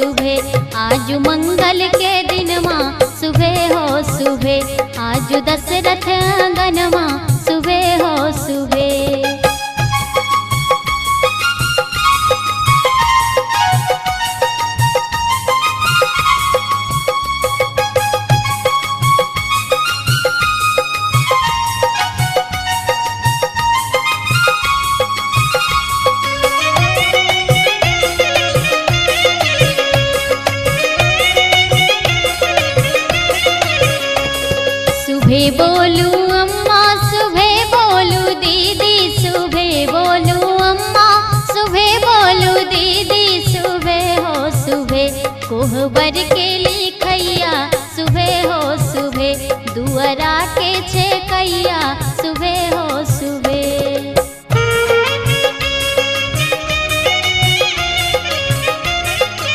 सुबह, आज मंगल के दिन माँ सुबह हो सुबह, आज दशरथ आंगन माँ सुबह हो सुबह। सुबह बोलू अम्मा सुबह बोलू दीदी, सुबह बोलू अम्मा सुबह बोलू दीदी, सुबह हो सुबह, कोहबर के लिखैया सुबह हो सुबह, दुअरा के छेकैया सुबह हो